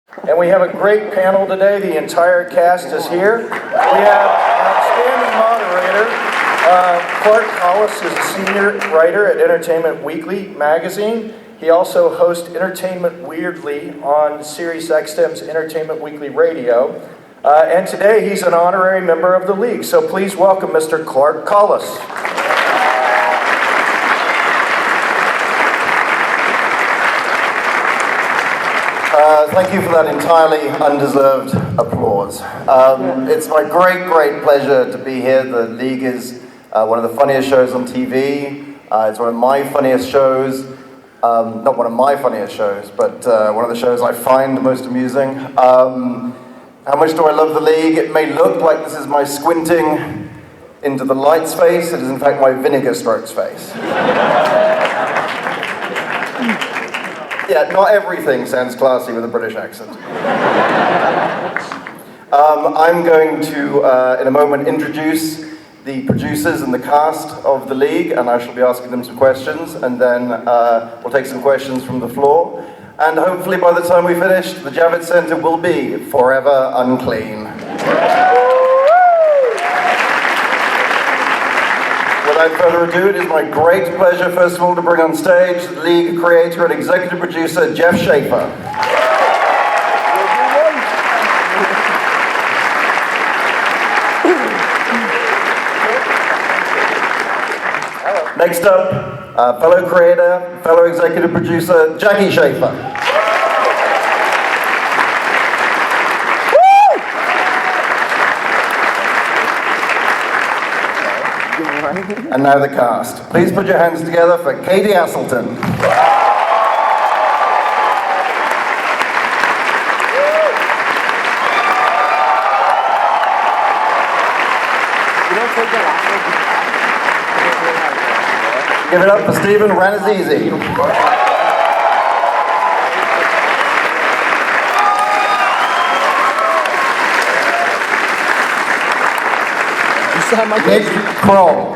And we have a great panel today. The entire cast is here. We have an outstanding moderator. Clarke is a senior writer at Entertainment Weekly magazine. He also hosts Entertainment Weirdly on Sirius XM's Entertainment Weekly Radio. And today he's an honorary member of the league. So please welcome Mr. Clarke. Thank you for that entirely undeserved applause. It's my great pleasure to be here. The League is one of the funniest shows on TV. It's one of my funniest shows. Not one of my funniest shows, but one of the shows I find the most amusing. How much do I love the League? It may look like this is my squinting into the lights face. It is in fact my vinegar strokes face. Yeah, not everything sounds classy with a British accent. I'm going to, in a moment, introduce the producers and the cast of the League, and I shall be asking them some questions, and then we'll take some questions from the floor. And hopefully by the time we finish, the Javits Center will be forever unclean. Without further ado, it is my great pleasure, first of all, to bring on stage the League creator and executive producer, Jeff Schaffer. Next up, fellow creator, fellow executive producer, Jackie Schaffer. And now the cast. Please put your hands together for Katie Aselton. Give it up for Stephen Ranazizi. Nick Kroll.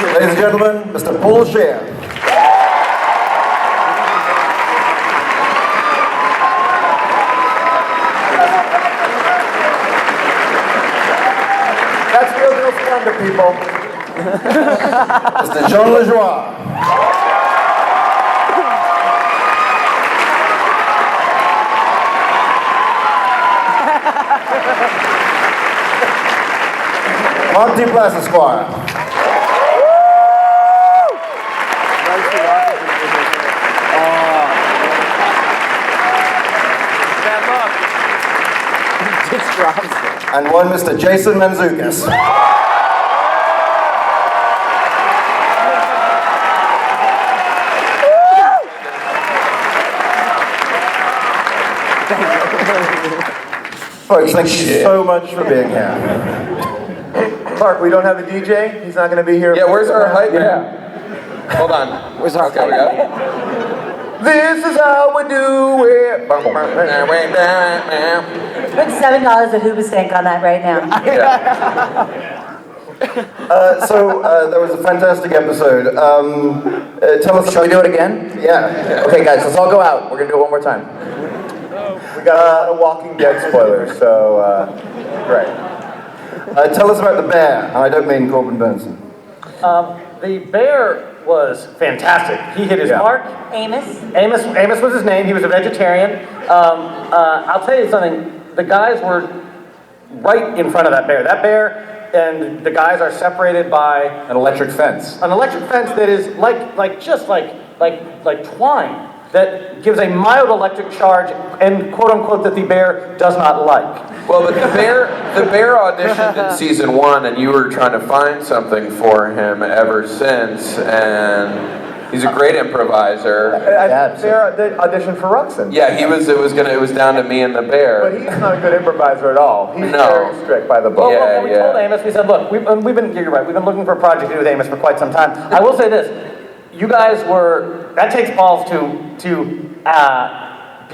Ladies and gentlemen, Mr. Paul Scheer. That's real splendor, people. Mr. Jean Lajoie. Mark Duplass, Esquire. And one Mr. Jason Manzukis. Folks, thank you so much for being here. Clarke, we don't have a DJ. He's not going to be here. Yeah, where's our hype man? Hold on. Where's our hype man? This is how we do it. Put $7 of Hoobastank on that right now. That was a fantastic episode. Tell us. Shall we do it again? Yeah. Okay, guys, let's all go out. We're gonna do it one more time. We got a lot of Walking Dead spoilers, so great. Tell us about the bear. I don't mean Corbin Burnson. The bear was fantastic. He hit his mark. Amos was his name. He was a vegetarian. I'll tell you something. The guys were right in front of that bear. That bear and the guys are separated by An electric fence. an electric fence that is like twine that gives a mild electric charge and quote unquote that the bear does not like. Well, but the bear auditioned in season 1, and you were trying to find something for him ever since, and he's a great improviser. Bear auditioned for Ruxin. Yeah, it was down to me and the bear. But he's not a good improviser at all. He's No. very strict by the book. Well, we told Amos, we said, look, you're right, we've been looking for a project to do with Amos for quite some time. I will say this, you guys that takes balls to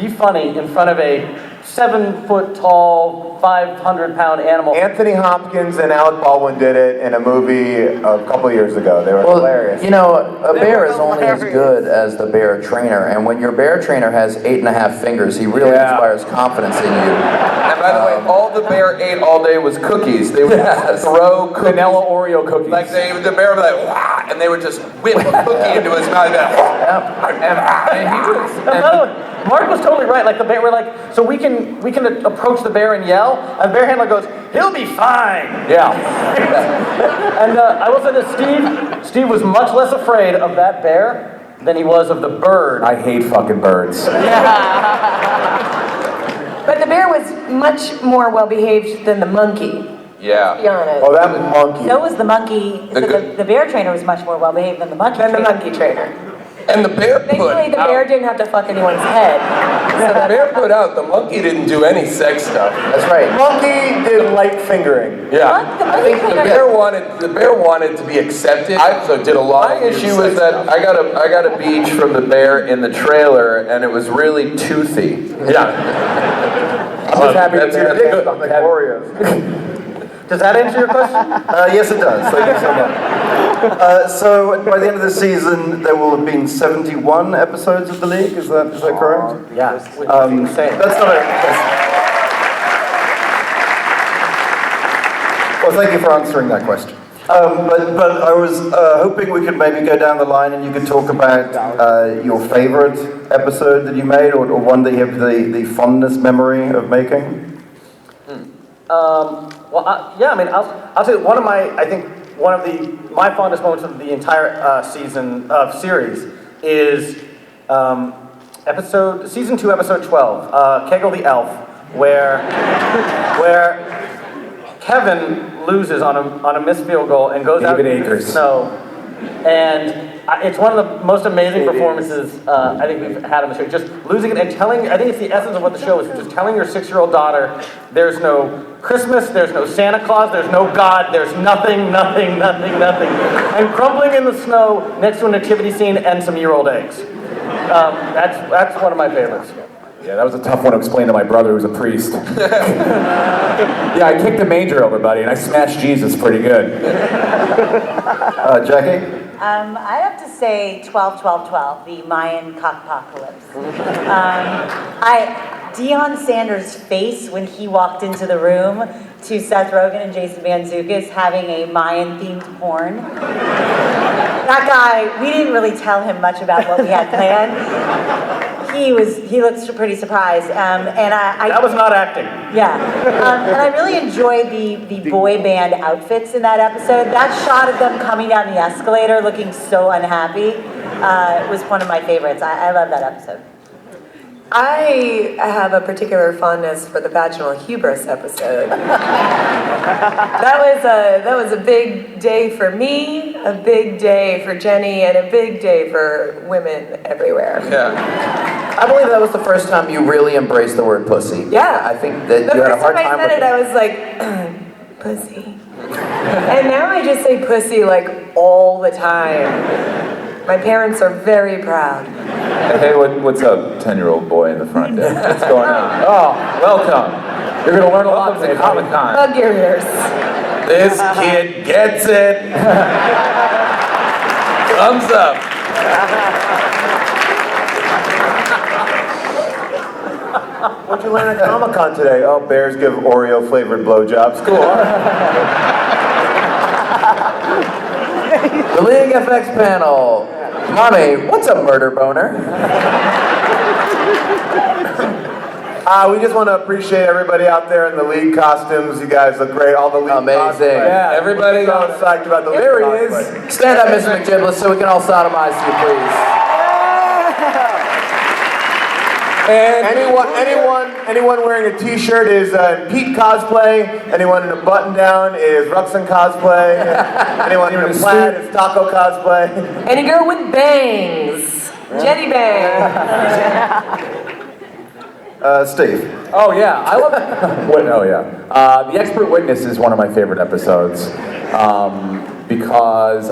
be funny in front of a 7-foot-tall, 500-pound animal. Anthony Hopkins and Alec Baldwin did it in a movie a couple years ago. They were hilarious. You know, a bear is only as good as the bear trainer, and when your bear trainer has 8.5 fingers, he really inspires confidence in you. And by the way, all the bear ate all day was cookies. They would just throw cookies. Vanilla Oreo cookies. Like the bear would be like, wah, and they would just whip a cookie into his mouth. And he was... And by the way, Mark was totally right. Like the bear, we're like, so we can approach the bear and yell, and the bear handler goes, "He'll be fine." Yeah. And I will say that Steve was much less afraid of that bear than he was of the bird. I hate fucking birds. But the bear was much more well-behaved than the monkey, to be Yeah. honest. Oh, that monkey. So was the monkey, so the bear trainer was much more well-behaved than the monkey Than the trainer. monkey trainer. And the bear Thankfully, put the bear out, didn't have to fuck anyone's head. So the bear put out, the monkey didn't do any sex stuff. That's right. Monkey did light fingering. Yeah. What? The I monkey think the trainer- bear wanted to be accepted, so did a lot My of weird issue sex was that stuff. I got a beach from the bear in the trailer, and it was really toothy. Yeah. I'm just happy That's to good. be like Oreos. Does that answer your question? Yes, it does. Thank you so much. So by the end of the season, there will have been 71 episodes of The League. Is that correct? Yeah. Insane. That's not a. Well, thank you for answering that question. But I was hoping we could maybe go down the line and you could talk about your favorite episode that you made, or one that you have the fondest memory of making. Yeah, I mean, I'll tell you, one of my fondest moments of the entire season of series is season 2, episode 12, Kegel the Elf, where Kevin loses on a missed field goal and goes out David into the Akers. snow, and it's one of the most amazing performances I think we've had on the show. Just losing it and telling, I think it's the essence of what the show is, just telling your 6-year-old daughter there's no Christmas, there's no Santa Claus, there's no God, there's nothing, nothing, nothing, nothing. And crumbling in the snow next to a nativity scene and some year-old eggs. That's one of my favorites. Yeah, that was a tough one to explain to my brother who's a priest. Yeah, I kicked the manger over, buddy, and I smashed Jesus pretty good. Jackie? I have to say 12-12-12, the Mayan cockpocalypse. Deion Sanders' face when he walked into the room to Seth Rogen and Jason Mantzoukas having a Mayan-themed porn. That guy, we didn't really tell him much about what we had planned. He looked pretty surprised, and I That was not acting. yeah, and I really enjoyed the boy band outfits in that episode. That shot of them coming down the escalator looking so unhappy was one of my favorites. I love that episode. I have a particular fondness for the vaginal hubris episode. That was a big day for me, a big day for Jenny, and a big day for women everywhere. Yeah. I believe that was the first time you really embraced the word pussy. Yeah. I think that The you had a first hard time I time said with it, I was like, pussy. And now I just say pussy like all the time. My parents are very proud. Hey, what's up, 10-year-old boy in the front there? What's going on? Oh, welcome. You're going to learn a lot today, Comic-Con. Hug your ears. This kid gets it. Thumbs up. What'd you learn at Comic-Con today? Oh, bears give Oreo-flavored blowjobs. Cool. The League FX panel. Mommy, what's a murder boner? We just want to appreciate everybody out there in the League costumes. You guys look great. All the League Amazing. cosplay. Yeah, Everybody so psyched about the League There he is. cosplay. Stand up, Mr. McGibless, so we can all sodomize you, please. And anyone wearing a T-shirt is Pete cosplay. Anyone in a button-down is Ruxin cosplay. Anyone in a plaid is Taco cosplay. And a girl with bangs. Jenny bangs. Steve. Oh yeah, I love it. Oh yeah. The Expert Witness is one of my favorite episodes because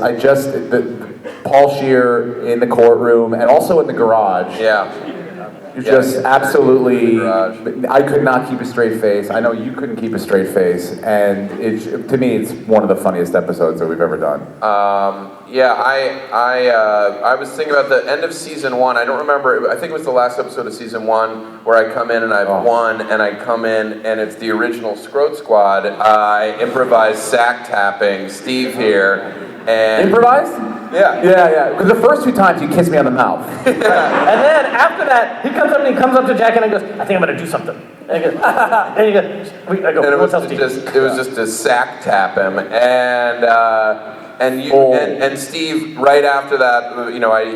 Paul Scheer in the courtroom and also in the garage. Yeah. You're Yeah, just yeah. absolutely. Garage. I could not keep a straight face. I know you couldn't keep a straight face, and to me, it's one of the funniest episodes that we've ever done. Yeah, I was thinking about the end of season 1. I don't remember. I think it was the last episode of season 1 where I come in and I've won, and I come in and it's the original Scroat Squad. I improvised sack tapping. Steve here, and Improvised? Yeah. Yeah. Because the first 2 times you kissed me on the mouth. And then after that, he comes up to Jack and I goes, I think I'm gonna do something. And he goes, and he goes, I go, And it what's was up, Steve? it was just to sack tap him, and Steve right after that,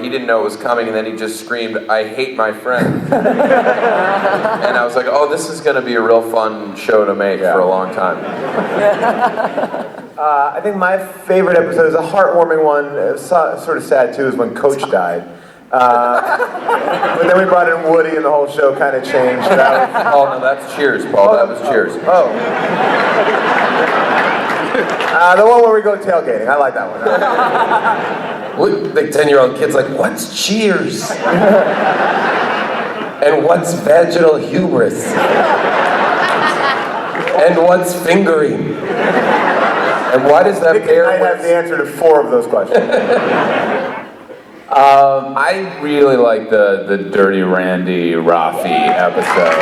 he didn't know it was coming, and then he just screamed, "I hate my friend," and I was like, "Oh, this is going to be a real fun show to make for a long time." I think my favorite episode is a heartwarming one, sort of sad too, is when Coach died. But then we brought in Woody and the whole show kind of changed. Oh no, that's Cheers, Paul. That was Cheers. Oh. The one where we go tailgating. I like that one. The 10-year-old kid's like, what's Cheers? And what's vaginal hubris? And what's fingering? And why does that bear I have the answer to 4 of those questions. I really like the Dirty Randy Rafi episode.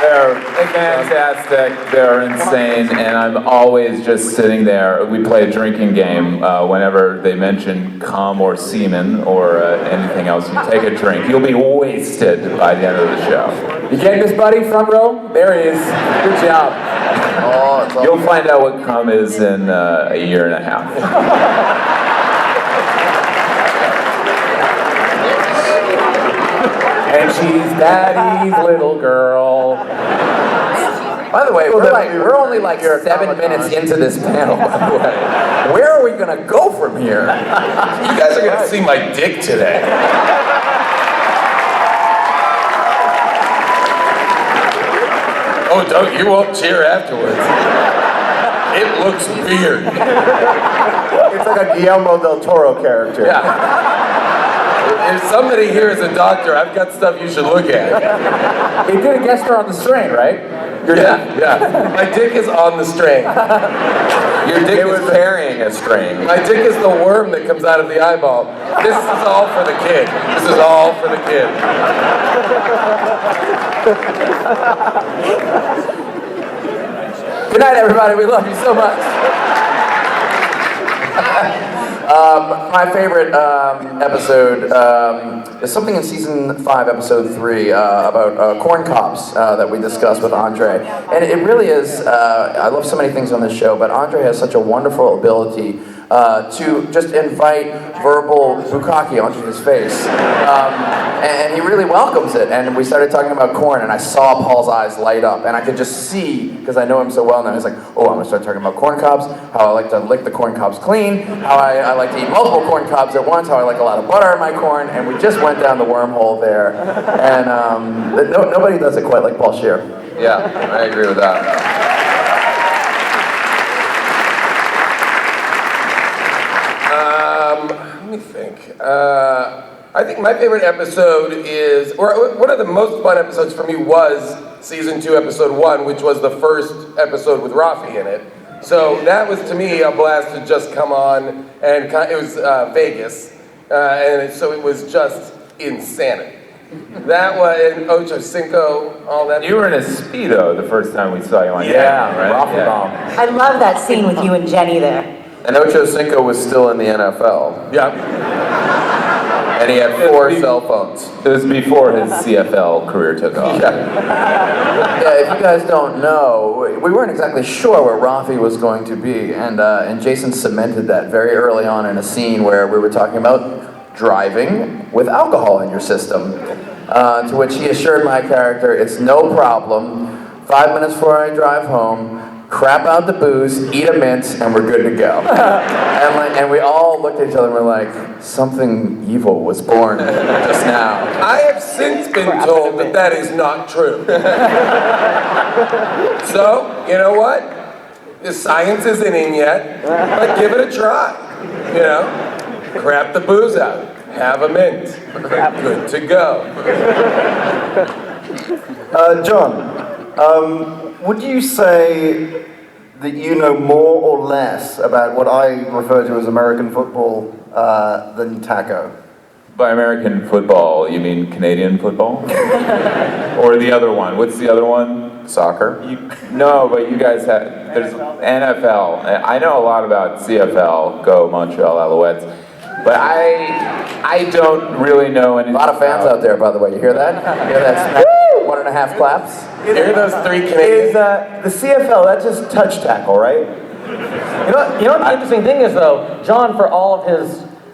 They're fantastic, they're insane, and I'm always just sitting there. We play a drinking game whenever they mention cum or semen or anything else. You take a drink, you'll be wasted by the end of the show. You getting this, buddy? Front row? There he is. Good job. You'll find out what cum is in a year and a half. And she's Daddy's little girl. By the way, we're only like 7 minutes into this panel, by the way. Where are we gonna go from here? You guys are gonna see my dick today. Oh, you won't cheer afterwards. It looks weird. It's like a Guillermo del Toro character. Yeah. If somebody here is a doctor, I've got stuff you should look at. He did a guest star on The Strain, right? Yeah. My dick is on the string. Your dick is carrying a string. My dick is the worm that comes out of the eyeball. This is all for the kid. This is all for the kid. Good night, everybody. We love you so much. My favorite episode is something in season 5, episode 3, about corn cobs that we discussed with Andre. And it really is, I love so many things on this show, but Andre has such a wonderful ability to just invite verbal bukkake onto his face. And he really welcomes it. And we started talking about corn, and I saw Paul's eyes light up, and I could just see, because I know him so well now, he's like, oh, I'm going to start talking about corn cobs, how I like to lick the corn cobs clean, how I like to eat multiple corn cobs at once, how I like a lot of butter in my corn, and we just went down the wormhole there. And nobody does it quite like Paul Scheer. Yeah, I agree with that. Let me think. I think my favorite episode is, or one of the most fun episodes for me was season 2, episode 1, which was the first episode with Rafi in it. So that was, to me, a blast to just come on, and it was Vegas, and so it was just insanity. That was, and Ocho Cinco, all that. You were in a Speedo the first time we saw you on camera, right? Raffle bomb. I love that scene with you and Jenny there. And Ocho Cinco was still in the NFL. Yeah. And he had 4 cell phones. It was before his CFL career took off. Yeah, if you guys don't know, we weren't exactly sure where Rafi was going to be, and Jason cemented that very early on in a scene where we were talking about driving with alcohol in your system, to which he assured my character, it's no problem, 5 minutes before I drive home, crap out the booze, eat a mint, and we're good to go. And we all looked at each other and were like, something evil was born just now. I have since been told that that is not true. So, you know what? The science isn't in yet, but give it a try. You know, crap the booze out. Have a mint. Good to go. John, would you say that you know more or less about what I refer to as American football than Taco? By American football, you mean Canadian football? Or the other one? What's the other one? Soccer? No, but you guys have, there's NFL. I know a lot about CFL, Go Montreal Alouettes, but I don't really know anything. A lot of fans out there, by the way. You hear that? You hear that? 1.5 claps. Hear those 3 Canadians? The CFL, that's just touch tackle, right? You know what the interesting thing is, though? John, for all of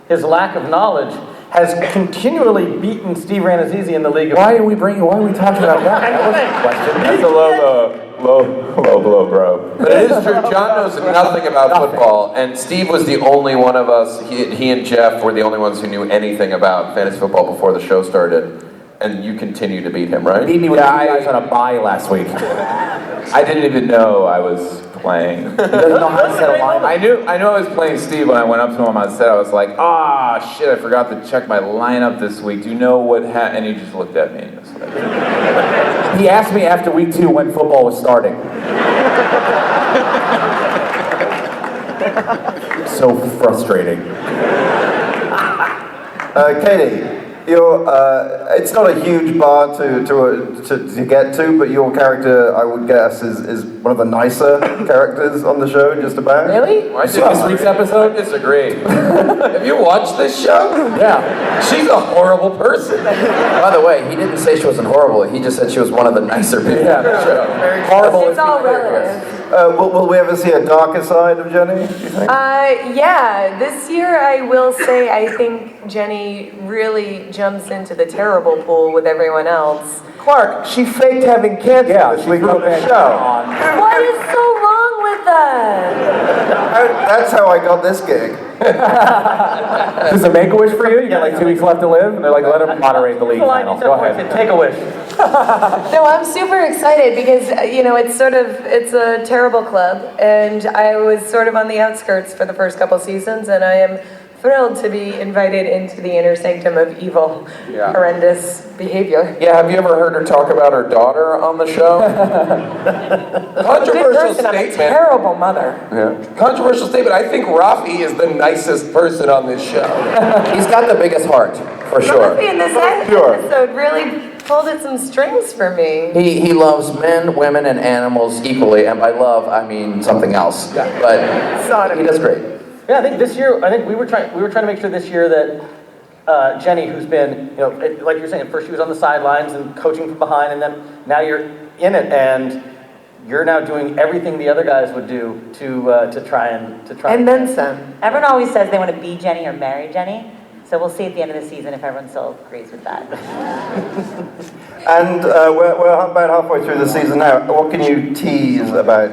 his lack of knowledge, has continually beaten Steve Ranazizi in the league. Why are we talking about that? That wasn't a question. That's a low blow, bro. But it is true, John knows nothing about football, and Steve was the only one of us, he and Jeff were the only ones who knew anything about fantasy football before the show started. And you continue to beat him, right? Beat me with you guys on a bye last week. I didn't even know I was playing. He doesn't know how to set a lineup. I knew I was playing Steve when I went up to him on set. I was like, shit, I forgot to check my lineup this week. Do you know what and he just looked at me and was like... He asked me after week 2 when football was starting. So frustrating. Katie, it's not a huge bar to get to, but your character, I would guess, is one of the nicer characters on the show, just about. Really? I think this week's episode? I disagree. Have you watched this show? Yeah. She's a horrible person. By the way, he didn't say she wasn't horrible. He just said she was one of the nicer people on the show. Horrible. It's all relative. Will we ever see a darker side of Jenny, do you think? Yeah, this year I will say I think Jenny really jumps into the terrible pool with everyone else. Clarke, she faked having cancer this week on the show. What is so wrong with that? That's how I got this gig. Does it make a wish for you? You got like 2 weeks left to live, and they're like, let him moderate the league final. Go ahead, take a wish. No, I'm super excited because, it's a terrible club, and I was sort of on the outskirts for the first couple seasons, and I am thrilled to be invited into the inner sanctum of evil, horrendous behavior. Yeah, have you ever heard her talk about her daughter on the show? Controversial I'm a statement. terrible mother. Yeah. Controversial statement. I think Rafi is the nicest person on this show. He's got the biggest heart, for sure. Rafi in this episode really pulled at some strings for me. He loves men, women, and animals equally, and by love, I mean something else. But he does great. Yeah, I think this year, we were trying to make sure this year that Jenny, who's been, like you're saying, first she was on the sidelines and coaching from behind, and then now you're in it, and you're now doing everything the other guys would do to try and. And then some. Everyone always says they want to be Jenny or marry Jenny. So we'll see at the end of the season if everyone still agrees with that. And we're about halfway through the season now. What can you tease about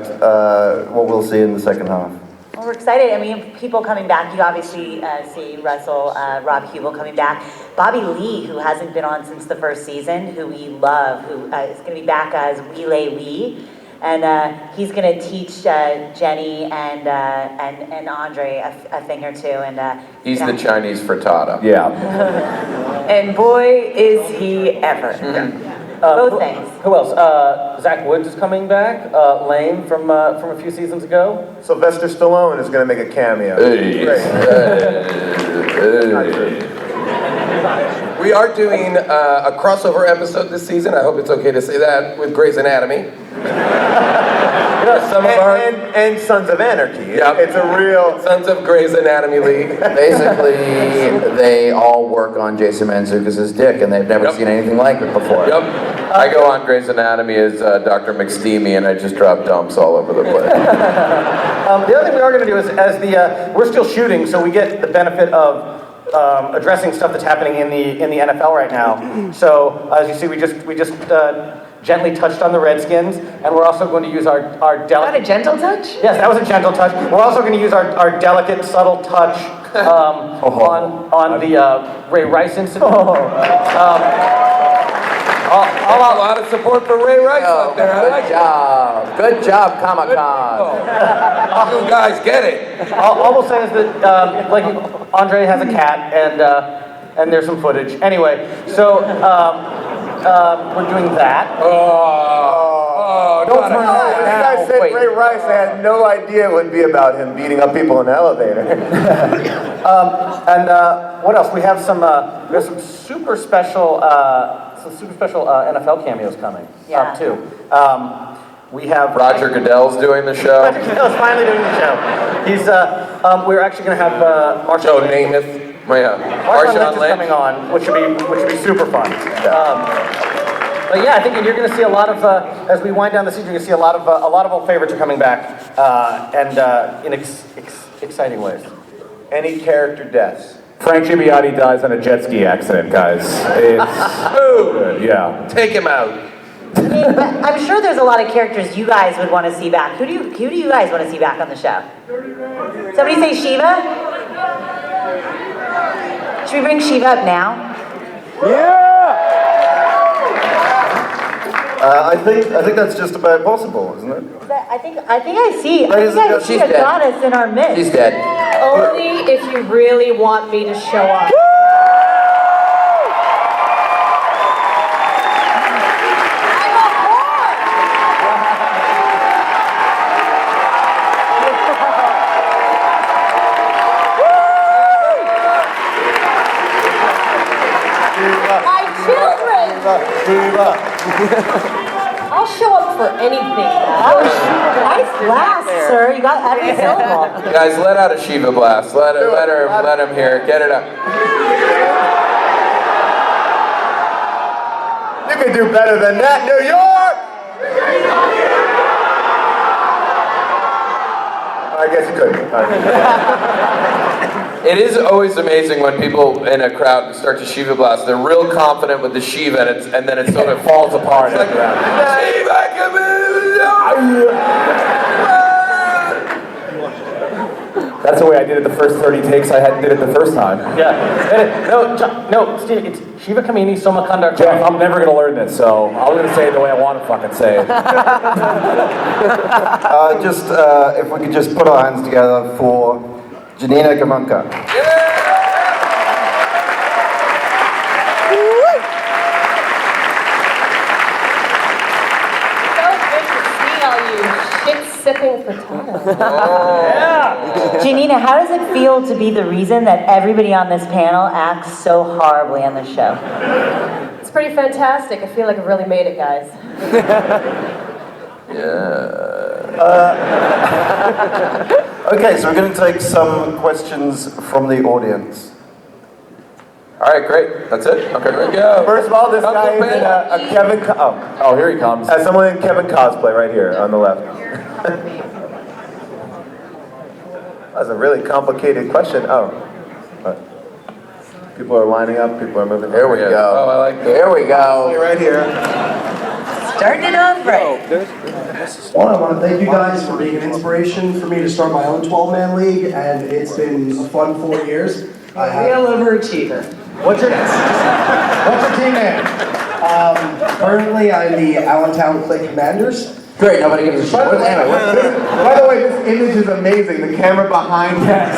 what we'll see in the second half? Well, we're excited. I mean, people coming back. You obviously see Russell, Rob Hubel coming back. Bobby Lee, who hasn't been on since the first season, who we love, who is going to be back as Wheelay Lee. And he's going to teach Jenny and Andre a thing or two. And he's the Chinese frittata. Yeah. And boy, is he ever. Both things. Who else? Zach Woods is coming back. Lane from a few seasons ago. Sylvester Stallone is going to make a cameo. Hey. We are doing a crossover episode this season. I hope it's okay to say that, with Grey's Anatomy. Some of and Sons of Anarchy. Yep. It's a real Sons of Grey's Anatomy League. Basically, they all work on Jason Mantzoukas' dick, and they've never seen anything like it before. Yep. I go on Grey's Anatomy as Dr. McSteamy, and I just drop dumps all over the place. The other thing we are going to do is, we're still shooting, so we get the benefit of addressing stuff that's happening in the NFL right now. So as you see, we just gently touched on the Redskins, and we're also going to use our delicate. Is that a gentle touch? Yes, that was a gentle touch. We're also going to use our delicate, subtle touch on the Ray Rice incident. A lot of support for Ray Rice out there. Good job, Comic-Con. You guys get it. All we'll say is that, like, Andre has a cat, and there's some footage. Anyway, so we're doing that. Don't turn around. This guy said Ray Rice. I had no idea it would be about him beating up people in the elevator. And what else? We have some super special NFL cameos coming up too. We have Roger Goodell's doing the show. Roger Goodell's finally doing the show. He's we're actually going to have Joe Namath. Yeah. Marshawn Lynch is coming on, which would be super fun. But yeah, I think you're going to see a lot of as we wind down the season, you're going to see a lot of old favorites are coming back, and in exciting ways. Any character deaths? Frank Gibbiati dies in a jet ski accident, guys. It's yeah. Take him out. I mean, but I'm sure there's a lot of characters you guys would want to see back. Who do you guys want to see back on the show? Somebody say Shiva? Should we bring Shiva up now? I think that's just about possible, isn't it? I think I see a She's dead. goddess in our midst. She's dead. Only if you really want me to show up. I'll show up for anything. Nice blast, sir. You got every syllable. Guys, let out a Shiva blast. Let him hear it. Get it up. You can do better than that, New York! I guess you couldn't. It is always amazing when people in a crowd start to Shiva blast. They're real confident with the Shiva, and then it sort of falls apart. It's like, Shiva, come That's the way I did it the first 30 takes. I did it the first time. Yeah. No, Steve, it's Shiva Kamini Somakanda. Jeff, I'm never going to learn this, so I'm going to say it the way I want to fucking say it. If we could just put our hands together for Janina Gamanka. Sipping frittata. Janina, how does it feel to be the reason that everybody on this panel acts so horribly on this show? It's pretty fantastic. I feel like I've really made it, guys. Okay, so we're going to take some questions from the audience. All right, great. That's it? Okay, here we go. First of all, this guy is in a Kevin... Oh, here he comes. As someone in Kevin Cosplay right here on the left. That's a really complicated question. People are lining up, people are moving. There we go. Oh, I like that. There we go. Right here. Starting it off right. One, I want to thank you guys for being an inspiration for me to start my own 12-man league, and it's been a fun 4 years. Real overachiever. What's your team name? Currently, I'm the Allentown Clay Commanders. Great, nobody gives a shit. By the way, this image is amazing. The camera behind us.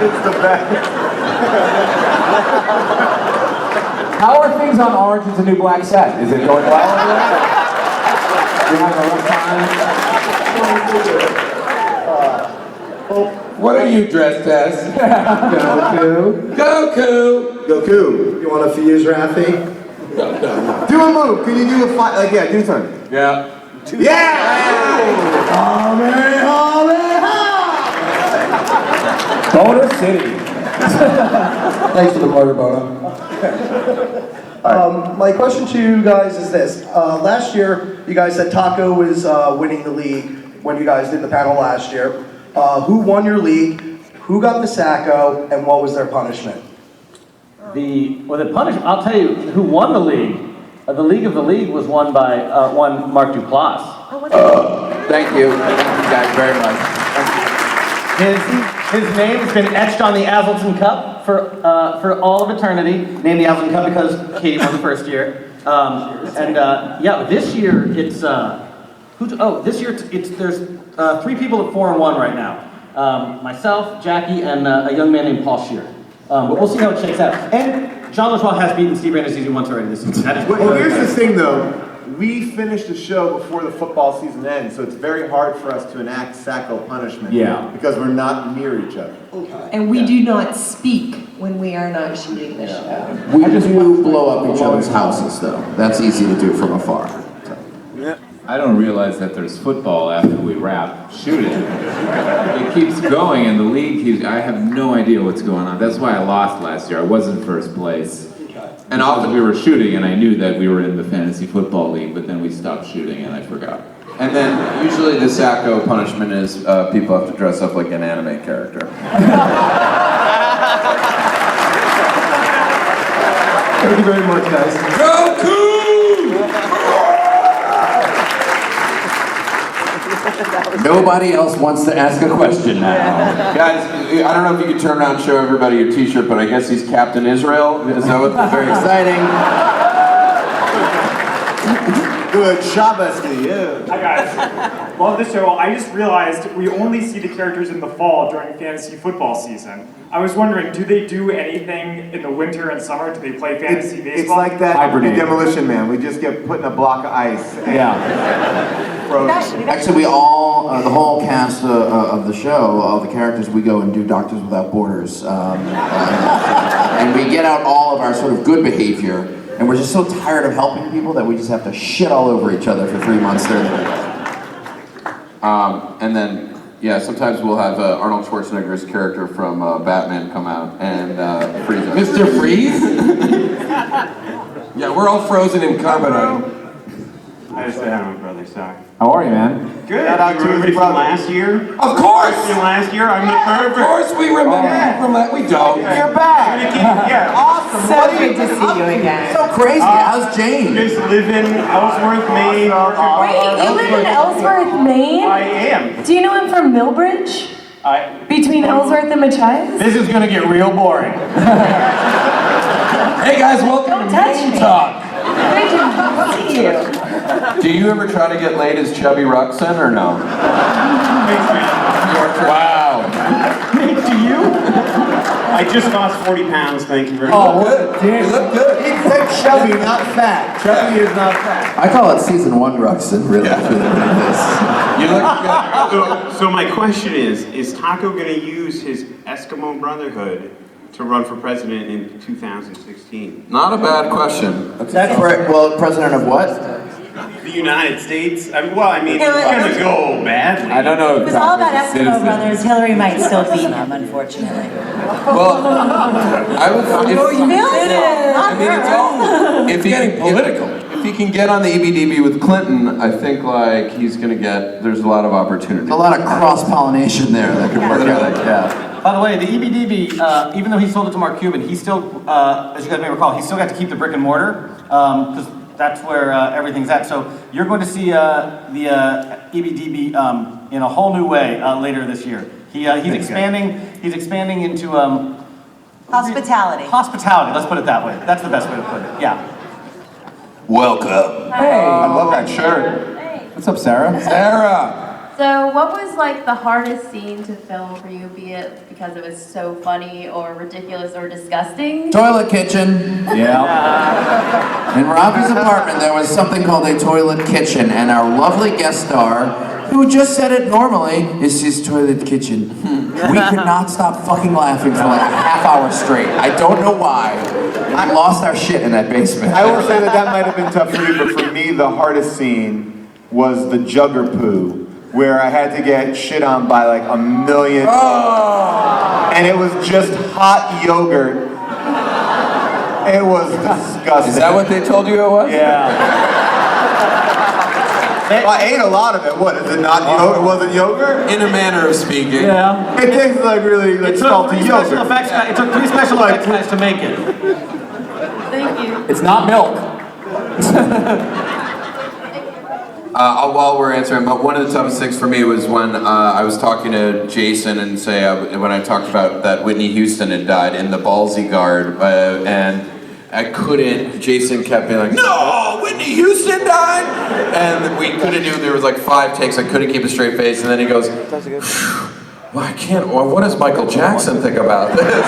It's the best. How are things on Orange is the New Black set? Is it going well? You having a rough time? What are you dressed as? Goku. Goku! Goku. You want to fuse Rafi? No. Do a move. Can you do a fight? Like, yeah, do something. Yeah. Boner City. Thanks for the motor, Bono. My question to you guys is this. Last year, you guys said Taco was winning the league when you guys did the panel last year. Who won your league? Who got the sacco? And what was their punishment? The punishment, I'll tell you who won the league. The League of the League was won by Mark Duplass. Thank you. Thank you guys very much. His name has been etched on the Azleton Cup for all of eternity. Named the Azleton Cup because Katie won the first year. This year it's there's 3 people at 4-1 right now. Myself, Jackie, and a young man named Paul Shear. But we'll see how it shakes out. And Jean Latour has beaten Steve Randall season once already this season. That is Well, here's the thing though. We finished the show before the football season ends, so it's very hard for us to enact Sacco punishment. Yeah. Because we're not near each other. And we do not speak when we are not shooting the show. We do blow up each other's houses, though. That's easy to do from afar. I don't realize that there's football after we wrap shooting. It keeps going, and the league keeps. I have no idea what's going on. That's why I lost last year. I was in first place. And often we were shooting, and I knew that we were in the fantasy football league, but then we stopped shooting, and I forgot. And then usually the Sacco punishment is people have to dress up like an anime character. Thank you very much, guys. Goku! Nobody else wants to ask a question now. Guys, I don't know if you could turn around and show everybody your t-shirt, but I guess he's Captain Israel. Is that what? Very exciting. Good Shabbos to you. Hi guys, love the show. I just realized we only see the characters in the fall during fantasy football season. I was wondering, do they do anything in the winter and summer? Do they play fantasy baseball? It's like that Hibernate. Demolition Man. We just get put in a block of ice. And frozen. Actually, we all, the whole cast of the show, all the characters, we go and do Doctors Without Borders. And we get out all of our sort of good behavior, and we're just so tired of helping people that we just have to shit all over each other for 3 months during the week. And then, yeah, sometimes we'll have Arnold Schwarzenegger's character from Batman come out and freeze us. Mr. Freeze? Yeah, we're all frozen in carbonite. I just said hi to my brother, sorry. How are you, man? Good. Shout out to his brother. Last year? Of course! Last year, I'm the Of course we remember from that. We don't. You're back. Yeah. Awesome. So good to see you again. So crazy. How's Jane? Just live in Ellsworth, Maine. Wait, you live in Ellsworth, Maine? I am. Do you know I'm from Millbridge? Between Ellsworth and Machias? This is gonna get real boring. Hey guys, welcome Don't to touch Maine me. Talk. Great to see you. Do you ever try to get laid as Chubby Ruxin or no? Wow. Do you? I just lost 40 pounds, thank you very much. Oh, good. You look good. He said chubby, not fat. Chubby is not fat. I call it season 1 Ruxin, really. Yeah. It's really what it is. You look good. So my question is Taco going to use his Eskimo Brotherhood to run for president in 2016? Not a bad question. Well, president of what? The United States? I mean, it's No, going to go badly. I don't know It if was all about Taco's a Eskimo citizen. Brothers. Hillary might still beat them, unfortunately. Well, I would. If he Getting political. If he can get on the EBDB with Clinton, I think like he's gonna get. There's a lot of opportunity. A lot of cross-pollination there that could work out. Yeah. By the way, the EBDB, even though he sold it to Mark Cuban, he still, as you guys may recall, he still got to keep the brick and mortar, because that's where everything's at. So you're going to see the EBDB in a whole new way later this year. He's expanding. He's expanding into Hospitality. hospitality. Let's put it that way. That's the best way to put it. Yeah. Welcome. I love that shirt. What's up, Sarah? Sarah. So what was like the hardest scene to film for you, be it because it was so funny or ridiculous or disgusting? Toilet kitchen. Yeah. In Robbie's apartment, there was something called a toilet kitchen, and our lovely guest star, who just said it normally, is his toilet kitchen. We could not stop fucking laughing for like a half hour straight. I don't know why. I lost our shit in that basement. I will say that might have been tough for you, but for me, the hardest scene was the jugger poo, where I had to get shit on by like a million. And it was just hot yogurt. It was disgusting. Is that what they told you it was? Yeah. Well, I ate a lot of it. What, is it not yogurt? It wasn't yogurt? In a manner of speaking. Yeah. It tastes like really like salty yogurt. It took 3 special effects guys to make it. Thank you. It's not milk. While we're answering, but one of the toughest things for me was when I was talking to Jason and when I talked about that Whitney Houston had died in the Ballsy Guard, and I couldn't. Jason kept being like, "No, Whitney Houston died," and we couldn't do. There was like 5 takes. I couldn't keep a straight face, and then he goes, "Well, I can't. Well, what does Michael Jackson think about this?"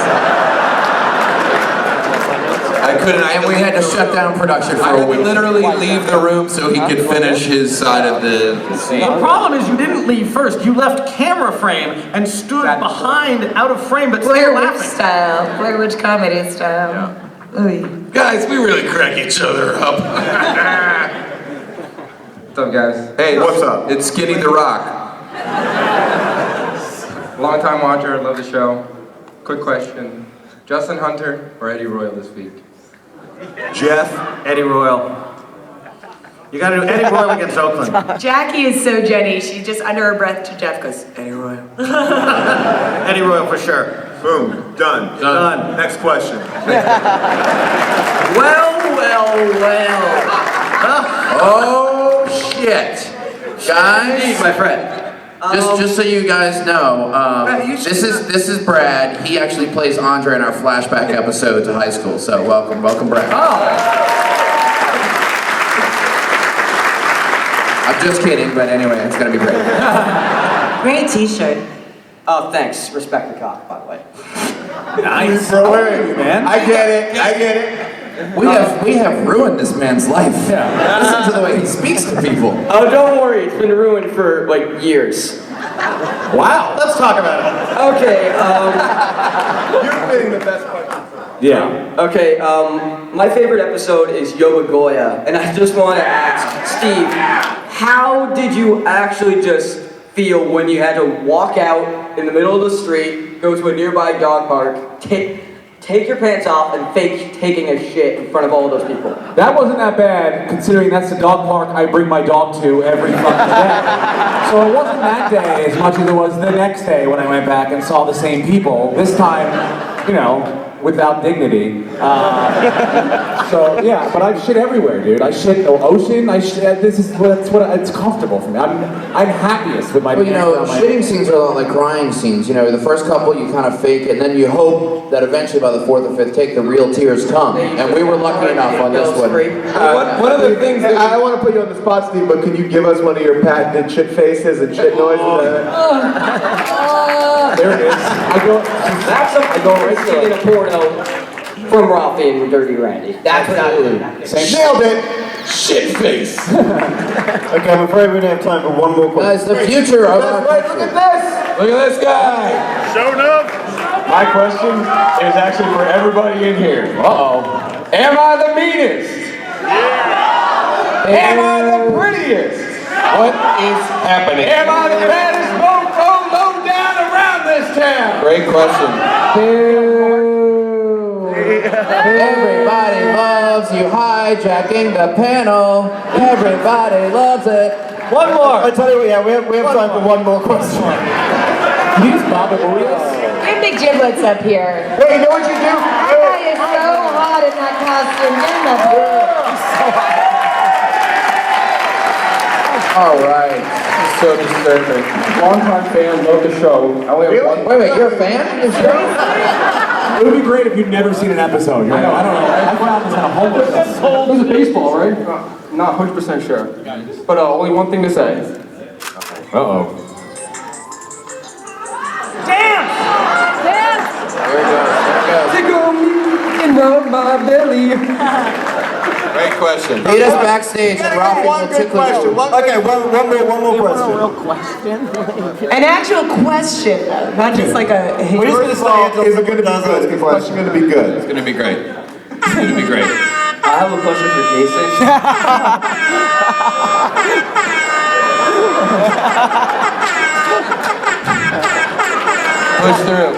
I couldn't. And we had to shut down production for a week. Literally leave the room so he could finish his side of the scene. The problem is you didn't leave first. You left camera frame and stood behind, out of frame, but Blair still Witch laughing. style. Blair Witch comedy style. Ooh. Guys, we really crack each other up. What's up, guys? Hey, what's up? It's Skinny the Rock. Long time watcher, love the show. Quick question. Justin Hunter or Eddie Royal this week? Jeff. Eddie Royal. You gotta do Eddie Royal against Oakland. Jackie is so Jenny. She just under her breath to Jeff goes, Eddie Royal. Eddie Royal for sure. Boom. Done. Done. Next question. Well. Oh shit, guys! My friend. Just so you guys know, this is Brad. He actually plays Andre in our flashback episode to high school. So welcome, Brad. I'm just kidding, but anyway, it's gonna be great. Great t-shirt. Oh, thanks. Respect the cock, by the way. Nice. Man. I get it. We have ruined this man's life. Yeah. Listen to the way he speaks to people. Oh, don't worry. It's been ruined for, like, years. Wow. Let's talk about it. Okay, You're getting the best question. Yeah. Okay, my favorite episode is Yoga Goya, and I just want to ask, Steve, how did you actually just feel when you had to walk out in the middle of the street, go to a nearby dog park, take your pants off and fake taking a shit in front of all those people? That wasn't that bad, considering that's the dog park I bring my dog to every fucking day. So it wasn't that day as much as it was the next day when I went back and saw the same people. This time, without dignity. So yeah, but I shit everywhere, dude. I shit in the ocean. It's comfortable for me. I'm happiest with my. Well, shitting scenes are a lot like crying scenes. The first couple you kind of fake it, and then you hope that eventually by the fourth or fifth take the real tears come. And we were lucky enough on this one. One of the things that I don't want to put you on the spot, Steve, but can you give us one of your patented shit faces and shit noises? There it is. I go right to In a porno from Rafi and Dirty Randy. That's what I do. Nailed it! Shit face! Okay, I'm afraid we don't have time for one more question. Guys, the future of our Look at this! Look at this guy! Showing up! My question is actually for everybody in here. Am I the meanest? Yeah! Am I the prettiest? What is happening? Am I the baddest mofo low down around this town? Great question. Everybody loves you hijacking the panel. Everybody loves it. One more. I tell you what, we have time for one more question. Can you just Baba Booey us? We have big giblets up here. Hey, you know what you do? That guy is so hot in that costume. Get him up here. All right. So disturbing. Long-time fan, love the show. I only have one. Wait, you're a fan of the show? It would be great if you'd never seen an episode. I don't know. I found this kind of homeless. It was a baseball, right? Not 100% sure. But only one thing to say. Uh-oh. Dance! There it goes. Tickle me and rub my belly. Great question. Meet us backstage and Rafi will tickle you. Okay, one more question. An actual question, though, not just like a. We're just going to say, is it going to be good? Is the question going to be good? It's gonna be great. It's gonna be great. I have a question for Jason.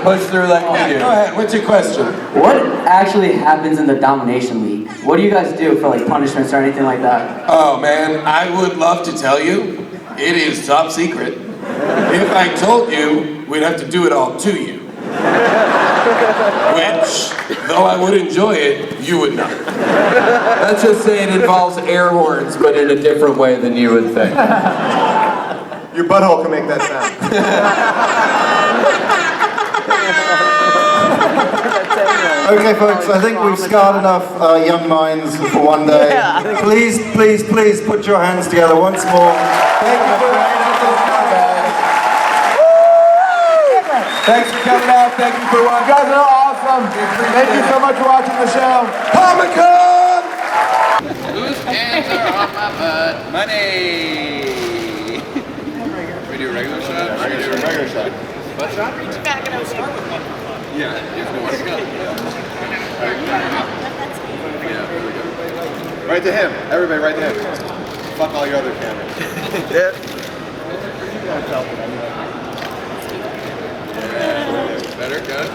Push through like we do. Go ahead, what's your question? What actually happens in the Domination League? What do you guys do for like punishments or anything like that? Oh man, I would love to tell you. It is top secret. If I told you, we'd have to do it all to you. Which, though I would enjoy it, you would not. Let's just say it involves air horns, but in a different way than you would think. Your butthole can make that sound. Okay, folks, I think we've scarred enough young minds for one day. Please put your hands together once more. Thank you for Thanks for coming out. Thank you for watching. You guys are awesome. Thank you so much for watching the show. Comic-Con! Whose hands are on my butt? Money! We do a regular shot? We do a regular shot. Butt shot? Reach back and I'll start with one. Yeah, if you want to go. Yeah, there we go. Right to him. Everybody right to him. Fuck all your other cameras. Yeah. Better, good.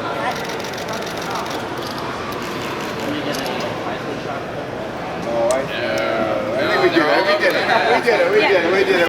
Oh, I think we did it. We did it. We did it. We did it. We did it.